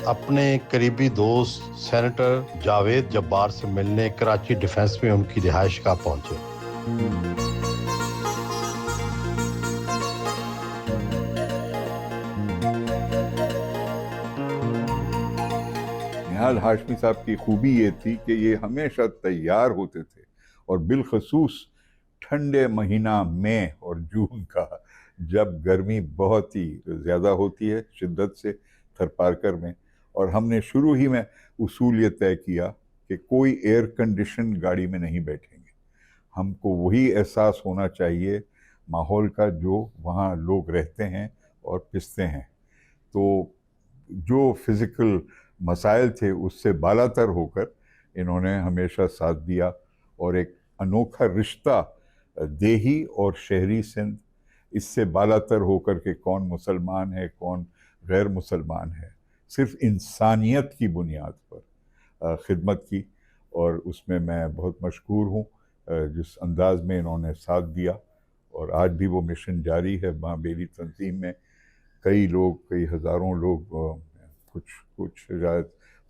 اپنے قریبی دوست سینیٹر جاوید جبار سے ملنے کراچی ڈیفنس میں ان کی رہائش گاہ پہنچے۔ نہال ہاشمی صاحب کی خوبی یہ تھی کہ یہ ہمیشہ تیار ہوتے تھے، اور بالخصوص ٹھنڈے مہینہ مئی اور جون کا، جب گرمی بہت ہی زیادہ ہوتی ہے شدت سے تھر پارکر میں، اور ہم نے شروع ہی میں اصول یہ طے کیا کہ کوئی ایئر کنڈیشن گاڑی میں نہیں بیٹھیں گے۔ ہم کو وہی احساس ہونا چاہیے ماحول کا جو وہاں لوگ رہتے ہیں اور پستے ہیں۔ تو جو فزیکل مسائل تھے اس سے بالا تر ہو کر انہوں نے ہمیشہ ساتھ دیا، اور ایک انوکھا رشتہ دیہی اور شہری سندھ، اس سے بالا تر ہو کر کہ کون مسلمان ہے کون غیر مسلمان ہے، صرف انسانیت کی بنیاد پر خدمت کی، اور اس میں میں بہت مشکور ہوں جس انداز میں انہوں نے ساتھ دیا۔ اور آج بھی وہ مشن جاری ہے۔ ماں بیری تنظیم میں کئی لوگ، کئی ہزاروں لوگ کچھ شاید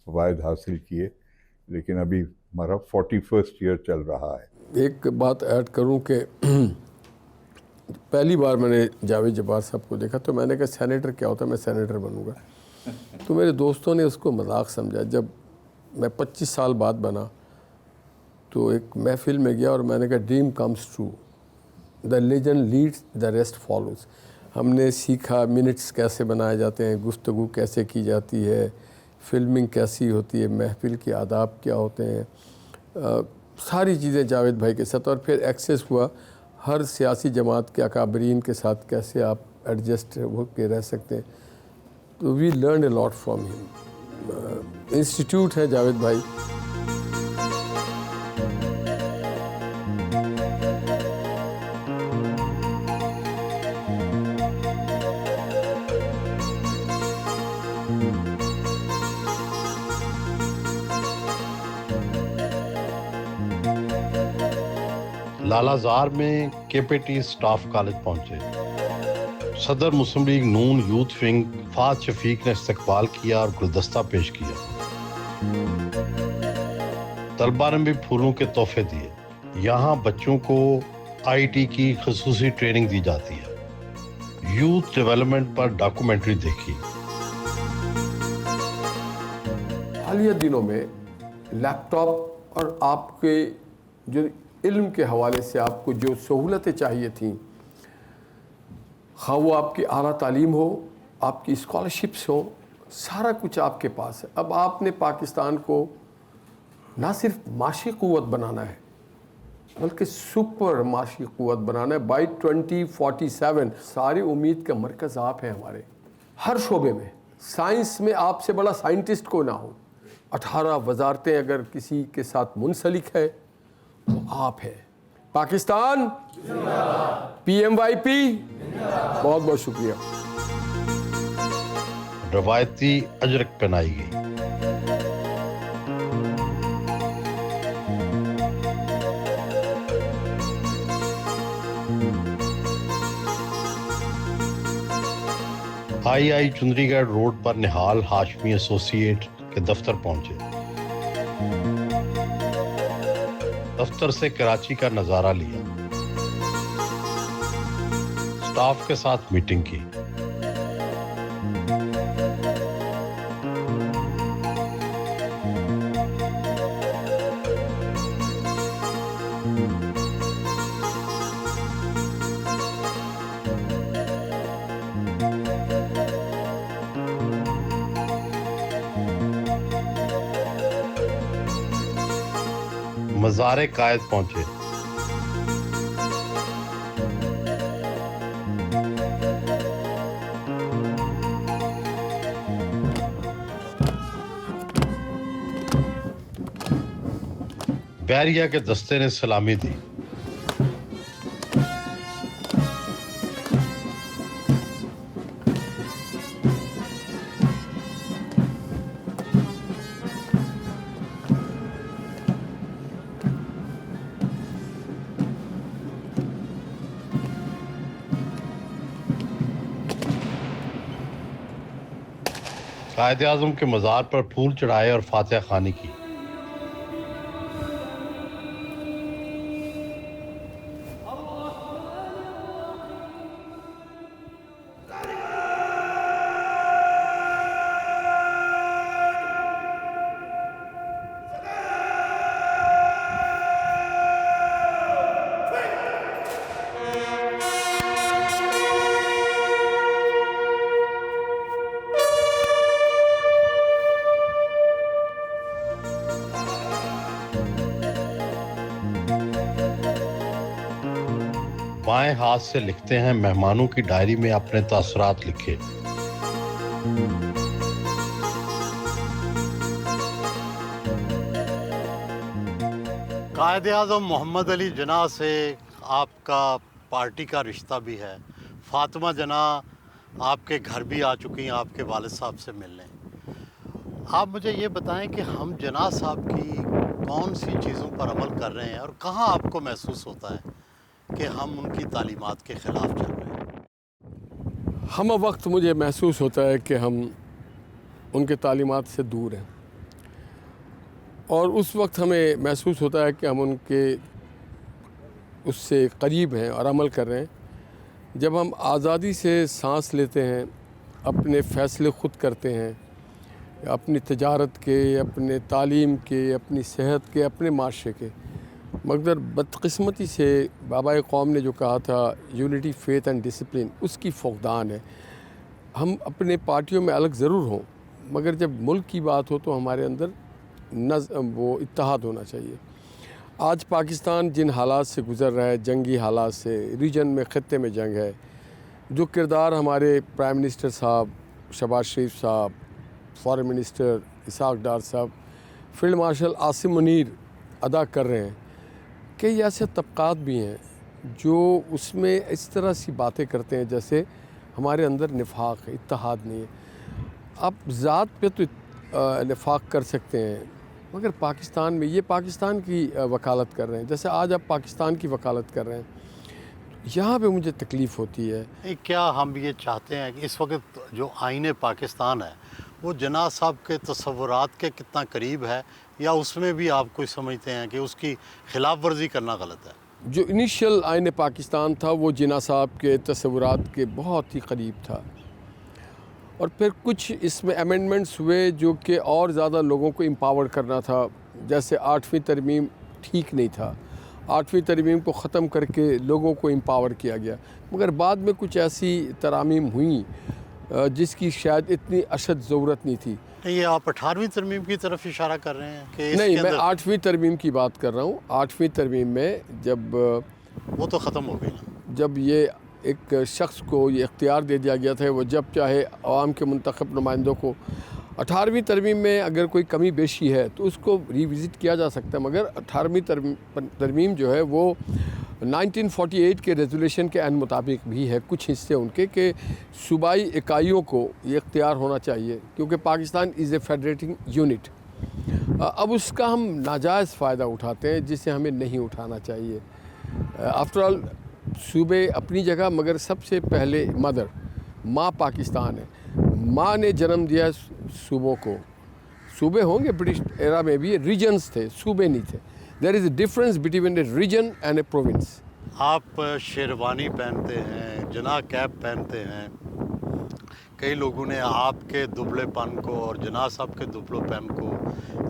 فوائد حاصل کیے، لیکن ابھی ہمارا 41 ایئر چل رہا ہے۔ ایک بات ایڈ کروں کہ پہلی بار میں نے جاوید جبار صاحب کو دیکھا تو میں نے کہا سینیٹر کیا ہوتا ہے، میں سینیٹر بنوں گا۔ تو میرے دوستوں نے اس کو مذاق سمجھا۔ جب میں 25 سال بعد بنا تو ایک محفل میں گیا اور میں نے کہا dream comes true, the legend leads the rest follows. ہم نے سیکھا منٹس کیسے بنائے جاتے ہیں، گفتگو کیسے کی جاتی ہے، فلمنگ کیسی ہوتی ہے، محفل کے آداب کیا ہوتے ہیں، ساری چیزیں جاوید بھائی کے ساتھ۔ اور پھر ایکسیس ہوا ہر سیاسی جماعت کے اکابرین کے ساتھ کیسے آپ ایڈجسٹ ہو کے رہ سکتے ہیں۔ تو we learned a lot from ہم۔ انسٹیٹیوٹ ہے جاوید بھائی۔ لالہ زار میں کے پی ٹی سٹاف کالج پہنچے۔ صدر مسلم لیگ نون یوتھ ونگ فہد شفیق نے استقبال کیا اور گلدستہ پیش کیا۔ طلباء نے بھی پھولوں کے تحفے دیے۔ یہاں بچوں کو آئی ٹی کی خصوصی ٹریننگ دی جاتی ہے۔ یوتھ ڈیولپمنٹ پر ڈاکومنٹری دیکھی۔ حالیہ دنوں میں لیپ ٹاپ اور آپ کے جو علم کے حوالے سے آپ کو جو سہولتیں چاہیے تھیں، خواہ وہ آپ کی اعلیٰ تعلیم ہو، آپ کی اسکالرشپس ہوں، سارا کچھ آپ کے پاس ہے۔ اب آپ نے پاکستان کو نہ صرف معاشی قوت بنانا ہے بلکہ سپر معاشی قوت بنانا ہے۔ بائی 2047 ساری امید کا مرکز آپ ہیں ہمارے ہر شعبے میں۔ سائنس میں آپ سے بڑا سائنٹسٹ کوئی نہ ہو۔ 18 وزارتیں اگر کسی کے ساتھ منسلک ہے تو آپ ہیں۔ پاکستان پی ایم وائی پی، بہت بہت شکریہ۔ روایتی اجرک پہنائی گئی۔ آئی چندری گڑھ روڈ پر نہال ہاشمی ایسوسی ایٹ کے دفتر پہنچے۔ دفتر سے کراچی کا نظارہ لیا۔ سٹاف کے ساتھ میٹنگ کی۔ مزار قائد پہنچے۔ بحریہ کے دستے نے سلامی دی۔ قائد اعظم کے مزار پر پھول چڑھائے اور فاتحہ خوانی کی۔ بائیں ہاتھ سے لکھتے ہیں، مہمانوں کی ڈائری میں اپنے تاثرات لکھے۔ قائد اعظم محمد علی جناح سے آپ کا پارٹی کا رشتہ بھی ہے۔ فاطمہ جناح آپ کے گھر بھی آ چکی ہیں آپ کے والد صاحب سے ملنے۔ آپ مجھے یہ بتائیں کہ ہم جناح صاحب کی کون سی چیزوں پر عمل کر رہے ہیں اور کہاں آپ کو محسوس ہوتا ہے کہ ہم ان کی تعلیمات کے خلاف چل رہے ہیں؟ ہم وقت مجھے محسوس ہوتا ہے کہ ہم ان کے تعلیمات سے دور ہیں، اور اس وقت ہمیں محسوس ہوتا ہے کہ ہم ان کے اس سے قریب ہیں اور عمل کر رہے ہیں جب ہم آزادی سے سانس لیتے ہیں، اپنے فیصلے خود کرتے ہیں، اپنی تجارت کے، اپنے تعلیم کے، اپنی صحت کے، اپنے معاشرے کے۔ مگر بدقسمتی سے بابائے قوم نے جو کہا تھا یونٹی، فیتھ اینڈ ڈسپلن، اس کی فقدان ہے۔ ہم اپنے پارٹیوں میں الگ ضرور ہوں، مگر جب ملک کی بات ہو تو ہمارے اندر وہ اتحاد ہونا چاہیے۔ آج پاکستان جن حالات سے گزر رہا ہے، جنگی حالات سے، ریجن میں، خطے میں جنگ ہے، جو کردار ہمارے پرائم منسٹر صاحب شہباز شریف صاحب، فارن منسٹر اسحاق ڈار صاحب، فیلڈ مارشل عاصم منیر ادا کر رہے ہیں، کئی ایسے طبقات بھی ہیں جو اس میں اس طرح سی باتیں کرتے ہیں جیسے ہمارے اندر نفاق ہے، اتحاد نہیں ہے۔ آپ ذات پہ تو نفاق کر سکتے ہیں، مگر پاکستان میں، یہ پاکستان کی وکالت کر رہے ہیں، جیسے آج آپ پاکستان کی وکالت کر رہے ہیں، یہاں پہ مجھے تکلیف ہوتی ہے۔ کیا ہم یہ چاہتے ہیں کہ اس وقت جو آئین پاکستان ہے وہ جناح صاحب کے تصورات کے کتنا قریب ہے، یا اس میں بھی آپ کوئی سمجھتے ہیں کہ اس کی خلاف ورزی کرنا غلط ہے؟ جو انیشیل آئین پاکستان تھا وہ جناح صاحب کے تصورات کے بہت ہی قریب تھا، اور پھر کچھ اس میں امینڈمنٹس ہوئے جو کہ اور زیادہ لوگوں کو امپاور کرنا تھا، جیسے 8ویں ترمیم ٹھیک نہیں تھا، 8ویں ترمیم کو ختم کر کے لوگوں کو امپاور کیا گیا، مگر بعد میں کچھ ایسی ترامیم ہوئیں جس کی شاید اتنی اشد ضرورت نہیں تھی۔ یہ آپ 18ویں ترمیم کی طرف اشارہ کر رہے ہیں کہ نہیں، میں 8ویں ترمیم کی بات کر رہا ہوں۔ 8ویں ترمیم میں جب وہ تو ختم ہو گئی نا، جب یہ ایک شخص کو یہ اختیار دے دیا گیا تھا، وہ جب چاہے عوام کے منتخب نمائندوں کو 18ویں ترمیم میں اگر کوئی کمی بیشی ہے تو اس کو ریوزٹ کیا جا سکتا ہے، مگر 18ویں ترمیم جو ہے وہ 1948 کے ریزولیشن کے عین مطابق بھی ہے، کچھ حصے ان کے کہ صوبائی اکائیوں کو یہ اختیار ہونا چاہیے، کیونکہ پاکستان از اے فیڈریٹنگ یونٹ۔ اب اس کا ہم ناجائز فائدہ اٹھاتے ہیں جسے ہمیں نہیں اٹھانا چاہیے۔ آفٹر آل صوبے اپنی جگہ، مگر سب سے پہلے ماں پاکستان ہے، ماں نے جنم دیا صوبوں کو۔ صوبے ہوں گے، برٹش ایرا میں بھی ریجنز تھے، صوبے نہیں تھے۔ There is a difference between a region and a province. آپ شیروانی پہنتے ہیں، جناح کیپ پہنتے ہیں، کئی لوگوں نے آپ کے دبلے پن کو اور جناح صاحب کے دبلے پن کو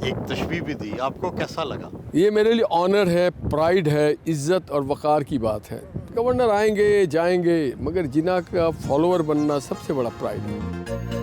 ایک تشبیہ بھی دی، آپ کو کیسا لگا؟ یہ میرے لیے آنر ہے، پرائیڈ ہے، عزت اور وقار کی بات ہے۔ گورنر آئیں گے جائیں گے، مگر جناح کا فالوور بننا سب سے بڑا پرائیڈ ہے۔